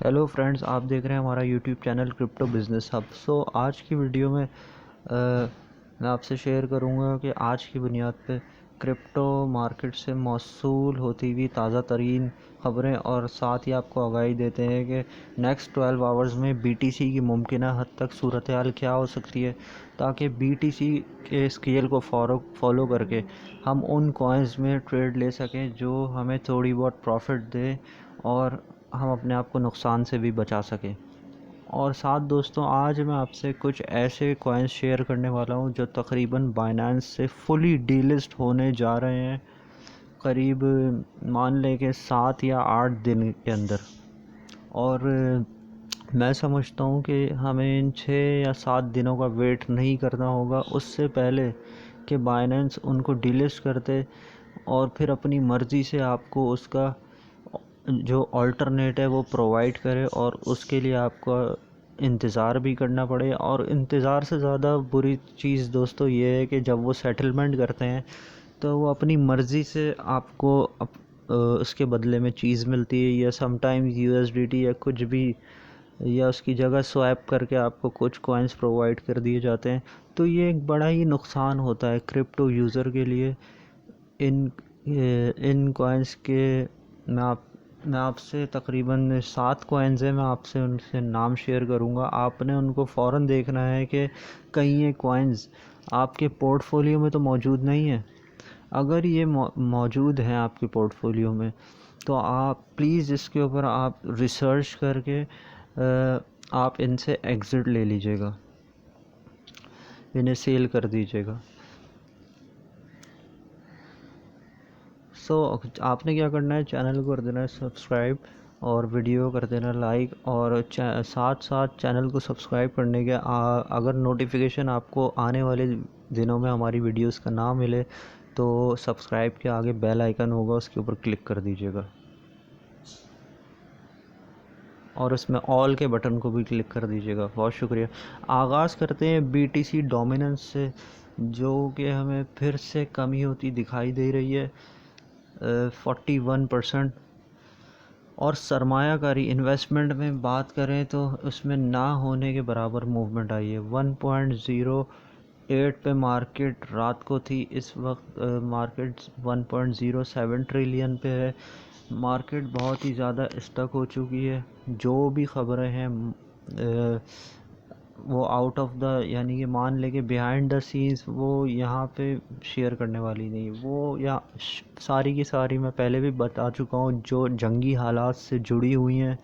Hello friends, आप देख रहे हैं हमारा YouTube channel crypto business hub. आज की वीडियो में मैं आपसे शेयर करूंगा कि आज की बुनियाद पे क्रिप्टो मार्केट से मौसूल होती हुई ताज़ा तरीन ख़बरें और साथ ही आपको आगाही देते हैं कि नेक्स्ट 12 आवर्स में बीटीसी की मुमकिन हद तक सूरत हाल क्या हो सकती है, ताकि बीटीसी के स्केल को फॉलो करके हम उन कॉइन्स में ट्रेड ले सकें जो हमें थोड़ी बहुत प्रॉफिट दे और हम अपने आप को नुकसान से भी बचा सकें। और साथ दोस्तों, आज मैं आपसे कुछ ऐसे कॉइन्स शेयर करने वाला हूं जो तकरीबन बाइनेंस से फुली डीलिस्ट होने जा रहे हैं, करीब मान लें कि 7 या 8 दिन के अंदर। और मैं समझता हूं कि हमें इन 6 या 7 दिनों का वेट नहीं करना होगा, उससे पहले कि बाइनेंस उनको डिलिस्ट करते और फिर अपनी मर्ज़ी से आपको उसका जो अल्टरनेट है वो प्रोवाइड करे, और उसके लिए आपको इंतज़ार भी करना पड़े। और इंतज़ार से ज़्यादा बुरी चीज़ दोस्तों ये है कि जब वो सेटलमेंट करते हैं तो वो अपनी मर्ज़ी से आपको उसके बदले में चीज़ मिलती है, या समटाइम्स यूएसडीटी या कुछ भी, या उसकी जगह स्वैप करके आपको कुछ कॉइन्स प्रोवाइड कर दिए जाते हैं। तो ये एक बड़ा ही नुकसान होता है क्रिप्टो यूज़र के लिए। इन इन कॉइन्स के मैं आपसे तकरीबन 7 कॉइन्स हैं, मैं आपसे उनसे नाम शेयर करूंगा। आपने उनको फ़ौरन देखना है कि कहीं ये कॉइन्स आपके पोर्टफोलियो में तो मौजूद नहीं है। अगर ये मौजूद हैं आपके पोर्टफोलियो में, तो आप प्लीज़ इसके ऊपर आप रिसर्च करके आप इनसे एग्ज़िट ले लीजिएगा, इन्हें सेल कर दीजिएगा। आपने क्या करना है, चैनल को कर देना है सब्सक्राइब और वीडियो कर देना लाइक, और साथ साथ चैनल को सब्सक्राइब करने के अगर नोटिफिकेशन आपको आने वाले दिनों में हमारी वीडियोस का ना मिले तो सब्सक्राइब के आगे बेल आइकन होगा, उसके ऊपर क्लिक कर दीजिएगा, और उसमें ऑल के बटन को भी क्लिक कर दीजिएगा। बहुत शुक्रिया। आगाज़ करते हैं बीटीसी डोमिनेंस से, जो कि हमें फिर से कमी होती दिखाई दे रही है, 41%। और सरमायाकारी इन्वेस्टमेंट में बात करें तो उसमें ना होने के बराबर मूवमेंट आई है। 1.08 पे मार्केट रात को थी, इस वक्त मार्केट 1.07 ट्रिलियन पे है। मार्केट बहुत ही ज़्यादा स्टक हो चुकी है। जो भी ख़बरें हैं वो आउट ऑफ द, यानी कि मान लें कि बिहाइंड द सीन्स, वो यहाँ पे शेयर करने वाली नहीं। वो या सारी की सारी मैं पहले भी बता चुका हूँ, जो जंगी हालात से जुड़ी हुई हैं,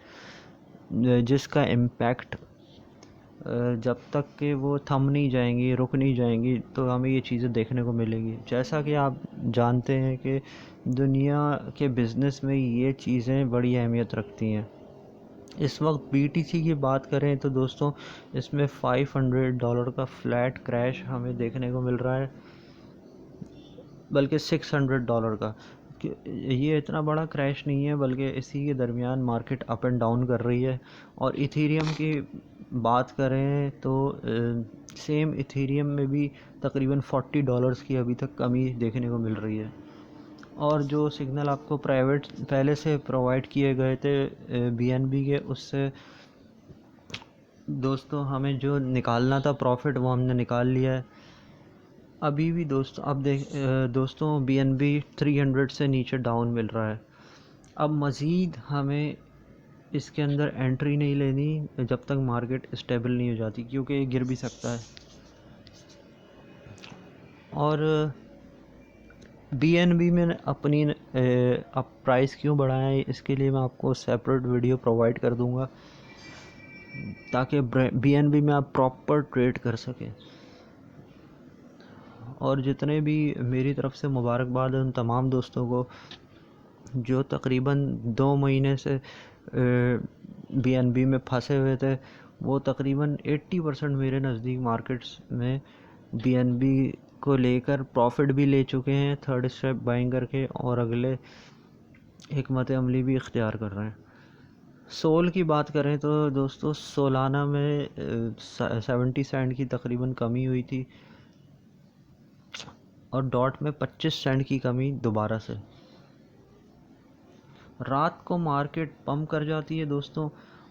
जिसका इम्पैक्ट जब तक कि वो थम नहीं जाएंगी, रुक नहीं जाएंगी, तो हमें ये चीज़ें देखने को मिलेंगी। जैसा कि आप जानते हैं कि दुनिया के बिज़नेस में ये चीज़ें बड़ी अहमियत रखती हैं। इस वक्त बीटीसी की बात करें तो दोस्तों, इसमें $500 का फ्लैट क्रैश हमें देखने को मिल रहा है, बल्कि $600 का। ये इतना बड़ा क्रैश नहीं है, बल्कि इसी के दरमियान मार्केट अप एंड डाउन कर रही है। और इथेरियम की बात करें तो सेम इथेरियम में भी तकरीबन $40 की अभी तक कमी देखने को मिल रही है। और जो सिग्नल आपको प्राइवेट पहले से प्रोवाइड किए गए थे बीएनबी के, उससे दोस्तों हमें जो निकालना था प्रॉफिट, वो हमने निकाल लिया है। अभी भी दोस्तों अब दोस्तों बीएनबी 300 से नीचे डाउन मिल रहा है। अब मज़ीद हमें इसके अंदर एंट्री नहीं लेनी जब तक मार्केट स्टेबल नहीं हो जाती, क्योंकि ये गिर भी सकता है। और बीएनबी में अपनी अब प्राइस क्यों बढ़ाया है, इसके लिए मैं आपको सेपरेट वीडियो प्रोवाइड कर दूंगा, ताकि बीएनबी में आप प्रॉपर ट्रेड कर सकें। और जितने भी मेरी तरफ से मुबारकबाद है उन तमाम दोस्तों को जो तकरीबन 2 महीने से बीएनबी में फंसे हुए थे। वो तकरीबन 80% मेरे नज़दीक मार्केट्स में बीएनबी को लेकर प्रॉफिट भी ले चुके हैं, थर्ड स्टेप बाइंग करके, और अगले हिकमत अमली भी इख्तियार कर रहे हैं। सोल की बात करें तो दोस्तों, सोलाना में 70 सेंट की तकरीबन कमी हुई थी, और डॉट में 25 सेंट की कमी दोबारा से। रात को मार्केट पम्प कर जाती है दोस्तों,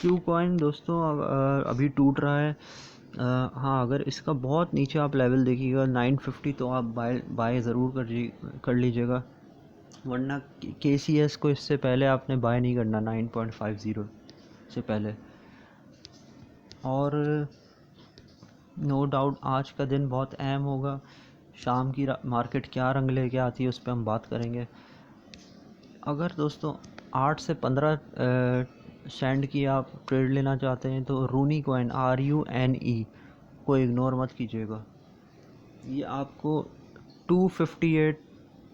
क्यू कॉइन दोस्तों अभी टूट रहा है। हाँ, अगर इसका बहुत नीचे आप लेवल देखिएगा 950, तो आप बाय ज़रूर कर लीजिएगा, वरना KCS को इससे पहले आपने बाय नहीं करना 9.50 से पहले। और नो डाउट आज का दिन बहुत अहम होगा। शाम की मार्केट क्या रंग लेके आती है उस पर हम बात करेंगे। अगर दोस्तों 8 से 15 सेंट की आप ट्रेड लेना चाहते हैं तो रूनी कॉइन RUNE को इग्नोर मत कीजिएगा। ये आपको 258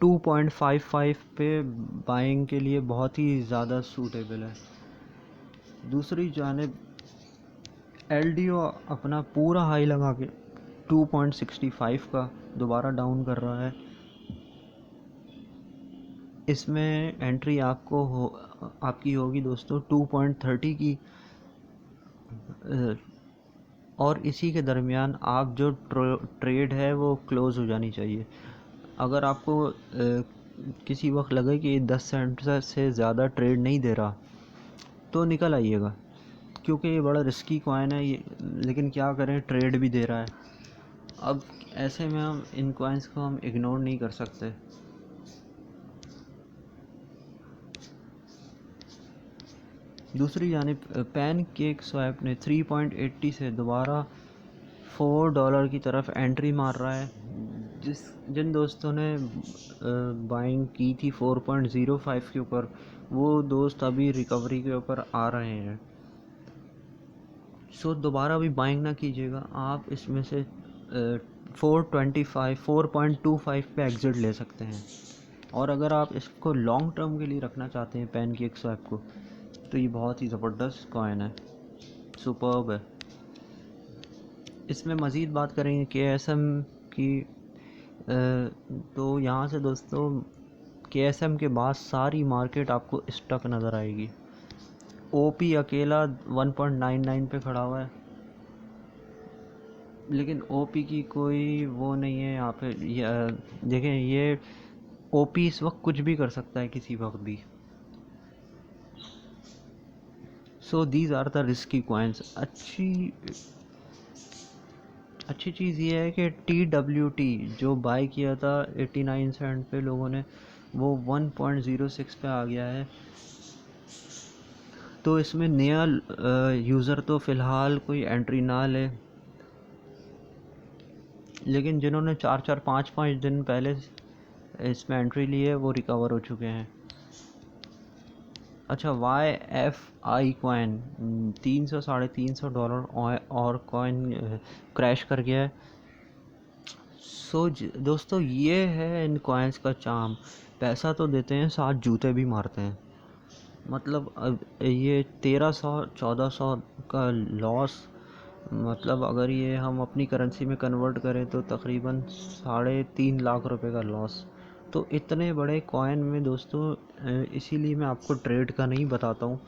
2.55 पे बाइंग के लिए बहुत ही ज़्यादा सूटेबल है। दूसरी जानिब LDO अपना पूरा हाई लगा के 2.65 का दोबारा डाउन कर रहा है। इसमें एंट्री आपकी होगी दोस्तों 2.30 की, और इसी के दरमियान आप जो ट्रेड है वो क्लोज़ हो जानी चाहिए। अगर आपको किसी वक्त लगे कि 10 सेंट से ज़्यादा ट्रेड नहीं दे रहा तो निकल आइएगा, क्योंकि ये बड़ा रिस्की कॉइन है ये, लेकिन क्या करें, ट्रेड भी दे रहा है। अब ऐसे में हम इन कॉइन्स को हम इग्नोर नहीं कर सकते। दूसरी जानिब पैनकेक स्वैप ने 3.80 से दोबारा $4 की तरफ एंट्री मार रहा है। जिन दोस्तों ने बाइंग की थी 4.05 के ऊपर, वो दोस्त अभी रिकवरी के ऊपर आ रहे हैं। सो दोबारा भी बाइंग ना कीजिएगा, आप इसमें से 4.25 पे एग्ज़िट ले सकते हैं। और अगर आप इसको लॉन्ग टर्म के लिए रखना चाहते हैं पैनकेक स्वैप को, तो ये बहुत ही ज़बरदस्त कॉइन है, सुपर्ब है। इसमें मज़ीद बात करेंगे KSM की, तो यहाँ से दोस्तों KSM के बाद सारी मार्केट आपको स्टक नज़र आएगी। OP अकेला 1.99 पे खड़ा हुआ है, लेकिन OP की कोई वो नहीं है यहाँ पे। देखें, ये OP इस वक्त कुछ भी कर सकता है किसी वक्त भी। So these are the risky coins. अच्छी चीज़ ये है कि TWT जो बाय किया था 89 सेंट पे लोगों ने, वो 1.06 पे आ गया है। तो इसमें नया यूज़र तो फ़िलहाल कोई एंट्री ना ले, लेकिन जिन्होंने 4-5 दिन पहले इसमें एंट्री ली है वो रिकवर हो चुके हैं। अच्छा, YFI कॉइन 300-350 और कॉइन क्रैश कर गया है। सो दोस्तों ये है इन कॉइन्स का चार्म, पैसा तो देते हैं, साथ जूते भी मारते हैं। मतलब अब ये 1300-1400 का लॉस, मतलब अगर ये हम अपनी करेंसी में कन्वर्ट करें तो तकरीबन 3.5 लाख रुपए का लॉस। तो इतने बड़े कॉइन में दोस्तों, इसीलिए मैं आपको ट्रेड का नहीं बताता हूँ।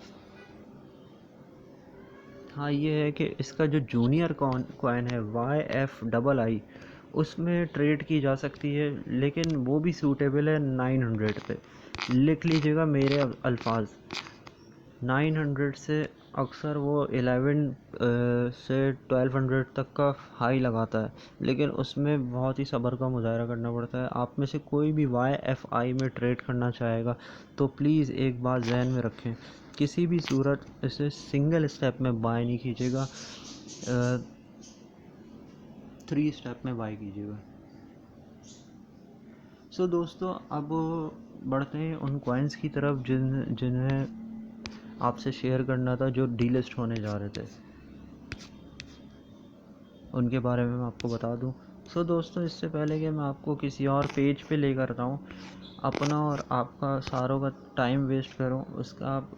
हाँ, ये है कि इसका जो जूनियर कॉइन है YFII, उसमें ट्रेड की जा सकती है, लेकिन वो भी सूटेबल है 900 पे। लिख लीजिएगा मेरे अल्फाज, 900 से अक्सर वो 11 से 1200 तक का हाई लगाता है, लेकिन उसमें बहुत ही सब्र का मुजाहरा करना पड़ता है। आप में से कोई भी YFI में ट्रेड करना चाहेगा तो प्लीज़ एक बात जहन में रखें, किसी भी सूरत इसे सिंगल स्टेप में बाय नहीं कीजिएगा, 3 स्टेप में बाय कीजिएगा। सो दोस्तों अब बढ़ते हैं उन कॉइन्स की तरफ जिन्हें आपसे शेयर करना था, जो डीलिस्ट होने जा रहे थे, उनके बारे में मैं आपको बता दूं। सो दोस्तों, इससे पहले कि मैं आपको किसी और पेज पे लेकर जाऊं, अपना और आपका सारों का टाइम वेस्ट करूं, उसका आप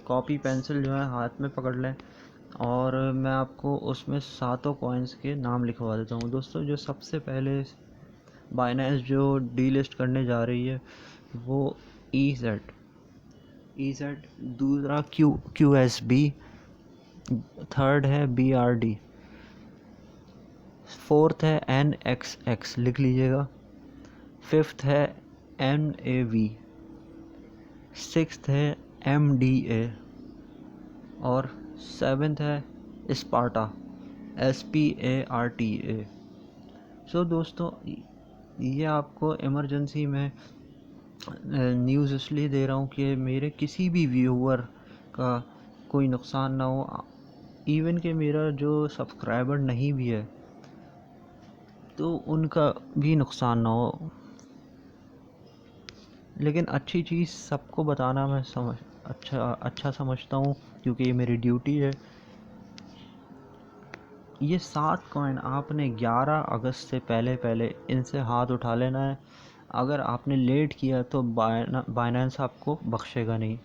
कॉपी पेंसिल जो है हाथ में पकड़ लें, और मैं आपको उसमें 7 कॉइन्स के नाम लिखवा देता हूं। दोस्तों, जो सबसे पहले बाइनेंस जो डीलिस्ट करने जा रही है वो EZ, दूसरा QSB, थर्ड है BRD, फोर्थ है NXX, लिख लीजिएगा, फिफ्थ है NAV, सिक्स्थ है MDA, और 7th है स्पार्टा, SPARTA। सो दोस्तों, ये आपको इमरजेंसी में न्यूज़ इसलिए दे रहा हूँ कि मेरे किसी भी व्यूअर का कोई नुकसान ना हो। इवन कि मेरा जो सब्सक्राइबर नहीं भी है तो उनका भी नुकसान ना हो। लेकिन अच्छी चीज़ सबको बताना मैं अच्छा समझता हूँ, क्योंकि ये मेरी ड्यूटी है। ये 7 कॉइन आपने 11 अगस्त से पहले इनसे हाथ उठा लेना है। अगर आपने लेट किया तो बाइनेंस आपको बख्शेगा नहीं।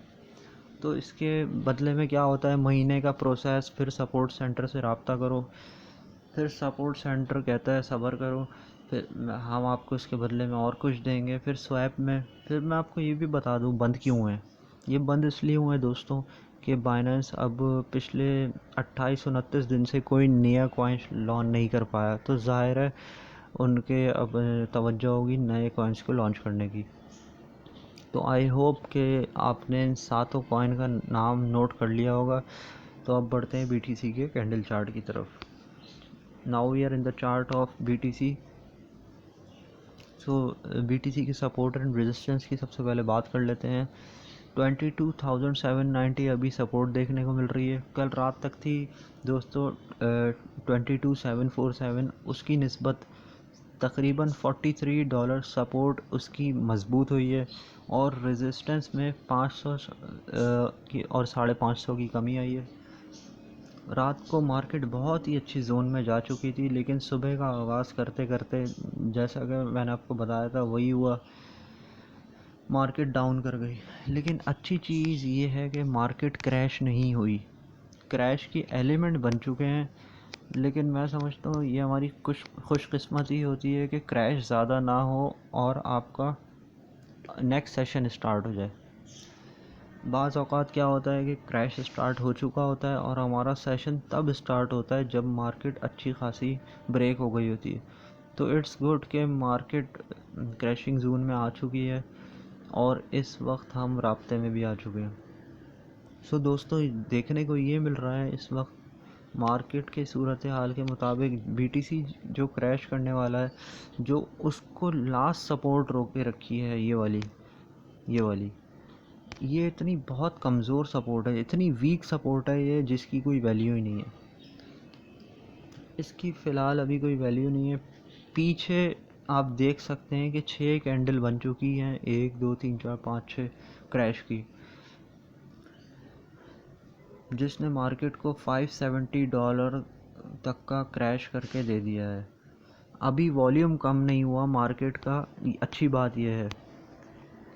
तो इसके बदले में क्या होता है, महीने का प्रोसेस, फिर सपोर्ट सेंटर से रब्ता करो, फिर सपोर्ट सेंटर कहता है सब्र करो, फिर हम आपको इसके बदले में और कुछ देंगे, फिर स्वैप में। फिर मैं आपको ये भी बता दूँ बंद क्यों है। ये बंद इसलिए हुए हैं दोस्तों कि बाइनेंस अब पिछले 28-29 दिन से कोई नया कॉइन लॉन्च नहीं कर पाया, तो ज़ाहिर है उनके अब तवज्जो होगी नए कॉइन्स को लॉन्च करने की। तो आई होप कि आपने इन 7 कॉइन का नाम नोट कर लिया होगा। तो अब बढ़ते हैं BTC के कैंडल चार्ट की तरफ। Now we are in the chart of BTC। So BTC की सपोर्ट एंड रेजिस्टेंस की सबसे पहले बात कर लेते हैं। 22,790 अभी सपोर्ट देखने को मिल रही है। कल रात तक थी दोस्तों 22,747, उसकी निस्बत तकरीबन $43 सपोर्ट उसकी मज़बूत हुई है। और रेजिस्टेंस में 500 की और 550 की कमी आई है। रात को मार्केट बहुत ही अच्छी जोन में जा चुकी थी, लेकिन सुबह का आगाज़ करते करते जैसा कि मैंने आपको बताया था वही हुआ, मार्केट डाउन कर गई। लेकिन अच्छी चीज़ ये है कि मार्केट क्रैश नहीं हुई। क्रैश की एलिमेंट बन चुके हैं, लेकिन मैं समझता हूँ ये हमारी खुशकिस्मती होती है कि क्रैश ज़्यादा ना हो और आपका नेक्स्ट सेशन स्टार्ट हो जाए। बाज़ औक़ात क्या होता है कि क्रैश स्टार्ट हो चुका होता है और हमारा सेशन तब स्टार्ट होता है जब मार्केट अच्छी खासी ब्रेक हो गई होती है। तो इट्स गुड कि मार्केट क्रैशिंग जोन में आ चुकी है और इस वक्त हम राब्ते में भी आ चुके हैं। सो दोस्तों, देखने को ये मिल रहा है इस वक्त मार्केट के सूरत हाल के मुताबिक BTC जो क्रैश करने वाला है, जो उसको लास्ट सपोर्ट रोके रखी है ये वाली ये इतनी बहुत कमज़ोर सपोर्ट है, इतनी वीक सपोर्ट है ये, जिसकी कोई वैल्यू ही नहीं है। इसकी फ़िलहाल अभी कोई वैल्यू नहीं है। पीछे आप देख सकते हैं कि 6 कैंडल बन चुकी हैं, 1 2 3 4 5 6 क्रैश की, जिसने मार्केट को $570 तक का क्रैश करके दे दिया है। अभी वॉल्यूम कम नहीं हुआ मार्केट का, अच्छी बात यह है।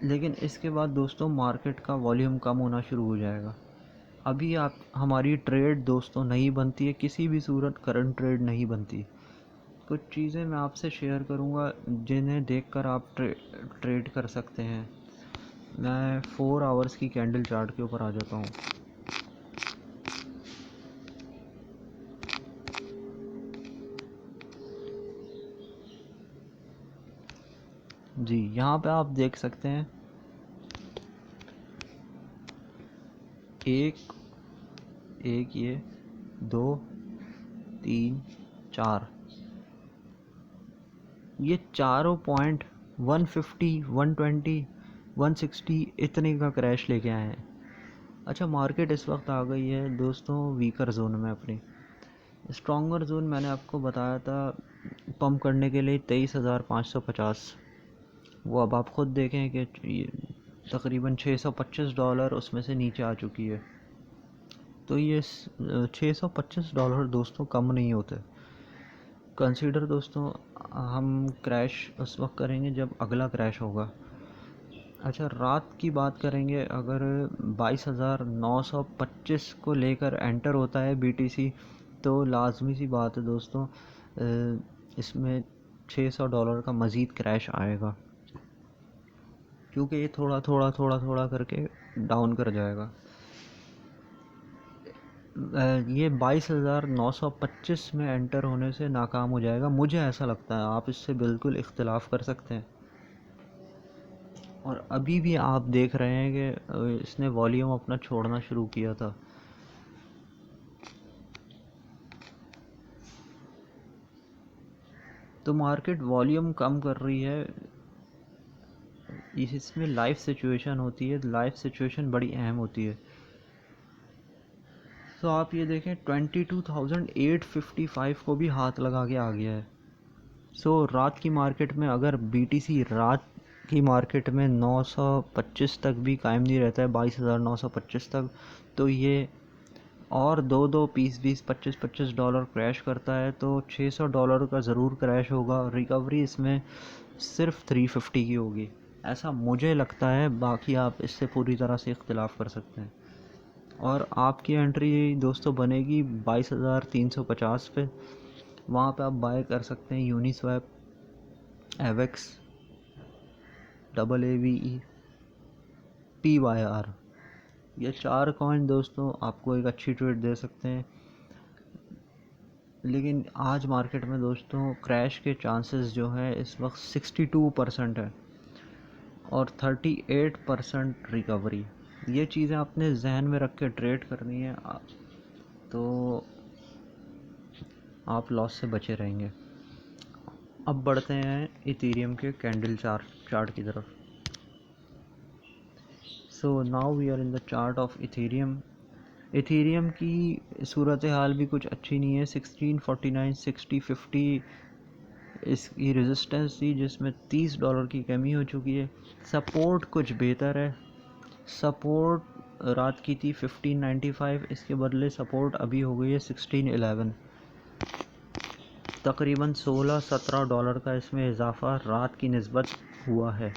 लेकिन इसके बाद दोस्तों मार्केट का वॉल्यूम कम होना शुरू हो जाएगा। अभी आप हमारी ट्रेड दोस्तों नहीं बनती है, किसी भी सूरत करंट ट्रेड नहीं बनती। कुछ चीज़ें मैं आपसे शेयर करूंगा जिन्हें देखकर आप ट्रेड कर सकते हैं। मैं 4 आवर्स की कैंडल चार्ट के ऊपर आ जाता हूँ। जी, यहाँ पे आप देख सकते हैं एक ये 2 3 4, ये चारों पॉइंट 150 120 160 इतने का क्रैश लेके आए हैं। अच्छा, मार्केट इस वक्त आ गई है दोस्तों वीकर जोन में अपनी। स्ट्रॉन्गर जोन मैंने आपको बताया था पंप करने के लिए 23,550। वो अब आप ख़ुद देखें कि तकरीबन $625 उसमें से नीचे आ चुकी है। तो ये $625 दोस्तों कम नहीं होते। कंसीडर दोस्तों हम क्रैश उस वक्त करेंगे जब अगला क्रैश होगा। अच्छा, रात की बात करेंगे, अगर 22,925 को लेकर एंटर होता है BTC, तो लाजमी सी बात है दोस्तों इसमें $600 का मज़ीद क्रैश आएगा, क्योंकि ये थोड़ा करके डाउन कर जाएगा। ये 22,925 में एंटर होने से नाकाम हो जाएगा, मुझे ऐसा लगता है। आप इससे बिल्कुल इख्तिलाफ़ कर सकते हैं। और अभी भी आप देख रहे हैं कि इसने वॉल्यूम अपना छोड़ना शुरू किया था। तो मार्केट वॉल्यूम कम कर रही है, इसमें लाइफ सिचुएशन होती है, लाइफ सिचुएशन बड़ी अहम होती है। तो आप ये देखें 22,855 को भी हाथ लगा के आ गया है। सो रात की मार्केट में अगर BTC रात की मार्केट में 925 तक भी कायम नहीं रहता है, 22,925 तक, तो ये और दो पीस 20-25 डॉलर क्रैश करता है तो $600 का ज़रूर क्रैश होगा। रिकवरी इसमें सिर्फ 350 की होगी, ऐसा मुझे लगता है। बाकी आप इससे पूरी तरह से इख्तिलाफ़ कर सकते हैं। और आपकी एंट्री दोस्तों बनेगी 22,350 पे। वहाँ पे आप बाय कर सकते हैं यूनिस्वैप, एवेक्स, AAVE, PYR। ये 4 कॉइन दोस्तों आपको एक अच्छी ट्रेड दे सकते हैं। लेकिन आज मार्केट में दोस्तों क्रैश के चांसेस जो है इस वक्त 62% है और 38% रिकवरी। ये चीज़ें आपने जहन में रख के ट्रेड करनी है, तो आप लॉस से बचे रहेंगे। अब बढ़ते हैं इथेरियम के कैंडल चार्ट की तरफ। So now we are in the chart of Ethereum. Ethereum की सूरत हाल भी कुछ अच्छी नहीं है। 1649, 6050 इसकी रेजिस्टेंस थी जिसमें $30 की कमी हो चुकी है। सपोर्ट कुछ बेहतर है। सपोर्ट रात की थी 1595, इसके बदले सपोर्ट अभी हो गई है 1611। तकरीबन $16-17 का इसमें इजाफा रात की निस्बत हुआ है।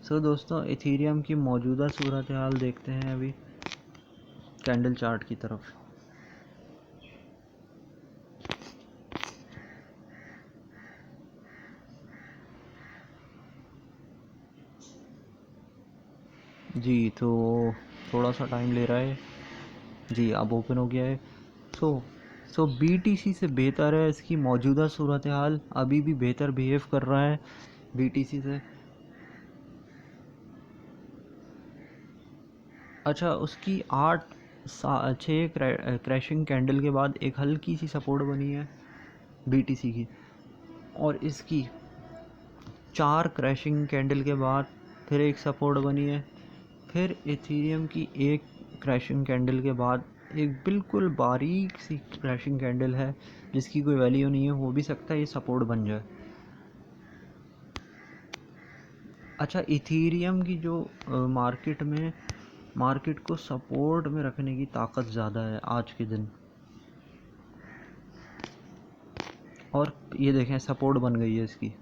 सो दोस्तों इथेरियम की मौजूदा सूरत हाल देखते हैं अभी कैंडल चार्ट की तरफ। जी, तो थोड़ा सा टाइम ले रहा है जी, अब ओपन हो गया है। सो BTC से बेहतर है इसकी मौजूदा सूरत हाल, अभी भी बेहतर बिहेव कर रहा है BTC से। अच्छा, उसकी 6 क्रैशिंग कैंडल के बाद एक हल्की सी सपोर्ट बनी है BTC की, और इसकी 4 क्रैशिंग कैंडल के बाद फिर एक सपोर्ट बनी है। फिर इथेरियम की एक क्रैशिंग कैंडल के बाद एक बिल्कुल बारीक सी क्रैशिंग कैंडल है जिसकी कोई वैल्यू नहीं है, हो भी सकता है ये सपोर्ट बन जाए। अच्छा, इथेरियम की जो मार्केट को सपोर्ट में रखने की ताकत ज़्यादा है आज के दिन। और ये देखें सपोर्ट बन गई है इसकी,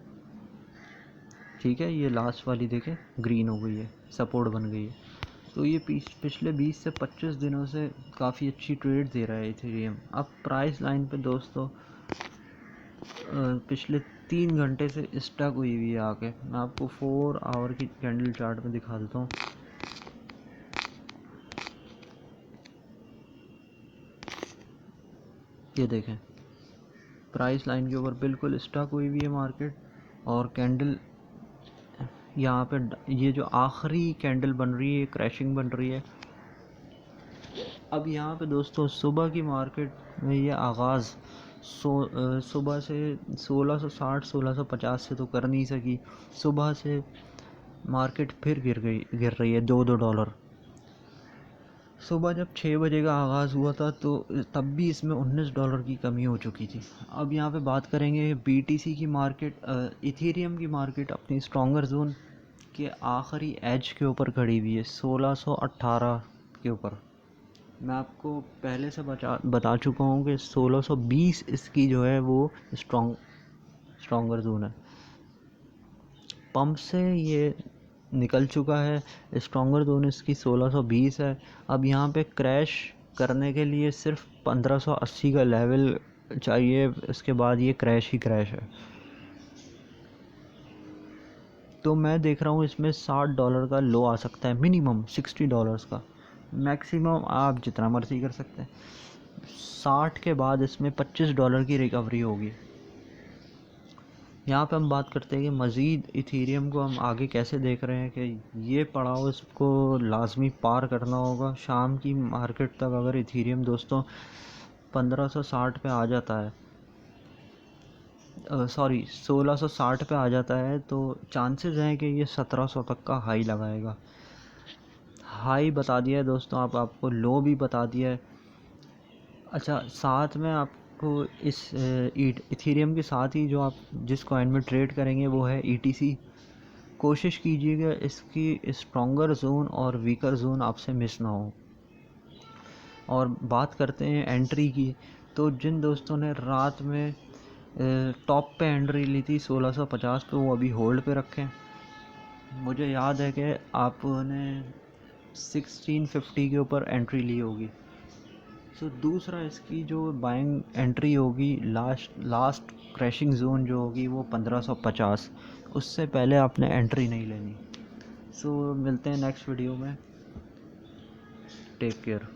ठीक है, ये लास्ट वाली देखें ग्रीन हो गई है, सपोर्ट बन गई है। तो ये पिछले 20 से 25 दिनों से काफ़ी अच्छी ट्रेड दे रहा है इथेरियम। अब प्राइस लाइन पे दोस्तों पिछले 3 घंटे से स्टक हुई हुई है आके। मैं आपको 4 आवर की कैंडल चार्ट में दिखा देता हूँ। ये देखें प्राइस लाइन के ऊपर बिल्कुल स्टक हुई हुई है मार्केट, और कैंडल यहाँ पे ये जो आखिरी कैंडल बन रही है क्रैशिंग बन रही है। अब यहाँ पे दोस्तों सुबह की मार्केट में ये आगाज़ सुबह से 1660 1650 से तो कर नहीं सकी। सुबह से मार्केट फिर गिर रही है $2 सुबह जब 6 बजे का आगाज़ हुआ था तो तब भी इसमें $19 की कमी हो चुकी थी। अब यहाँ पे बात करेंगे BTC की मार्केट। इथेरियम की मार्केट अपनी स्ट्रॉन्गर जोन के आखिरी एज के ऊपर खड़ी हुई है 1618 के ऊपर। मैं आपको पहले से बता चुका हूँ कि 1620 इसकी जो है वो स्ट्रॉन्गर जोन है। पंप से ये निकल चुका है, स्ट्रॉन्गर जोन इसकी 1620 है। अब यहाँ पे क्रैश करने के लिए सिर्फ 1580 का लेवल चाहिए, इसके बाद ये क्रैश ही क्रैश है। तो मैं देख रहा हूँ इसमें $60 का लो आ सकता है, मिनिमम $60 का, मैक्सिमम आप जितना मर्जी कर सकते हैं। 60 के बाद इसमें $25 की रिकवरी होगी। यहाँ पे हम बात करते हैं कि मज़ीद इथेरियम को हम आगे कैसे देख रहे हैं कि ये पड़ाव इसको लाजमी पार करना होगा। शाम की मार्केट तक अगर इथेरियम दोस्तों 1560 पे आ जाता है सॉरी 1660 पे आ जाता है तो चांसेस हैं कि ये 1700 तक का हाई लगाएगा। हाई बता दिया है दोस्तों, आपको लो भी बता दिया है। अच्छा, साथ में आपको इस इथेरियम के साथ ही जो आप जिस कॉइन में ट्रेड करेंगे वो है ETC। कोशिश कीजिएगा इसकी स्ट्रॉन्गर जोन और वीकर जोन आपसे मिस ना हो। और बात करते हैं एंट्री की, तो जिन दोस्तों ने रात में टॉप पे एंट्री ली थी 1650 पे, वो अभी होल्ड पे रखें। मुझे याद है कि आपने 1650 के ऊपर एंट्री ली होगी। सो दूसरा, इसकी जो बाइंग एंट्री होगी लास्ट क्रैशिंग जोन जो होगी वो 1550, उससे पहले आपने एंट्री नहीं लेनी। सो मिलते हैं नेक्स्ट वीडियो में। Take care.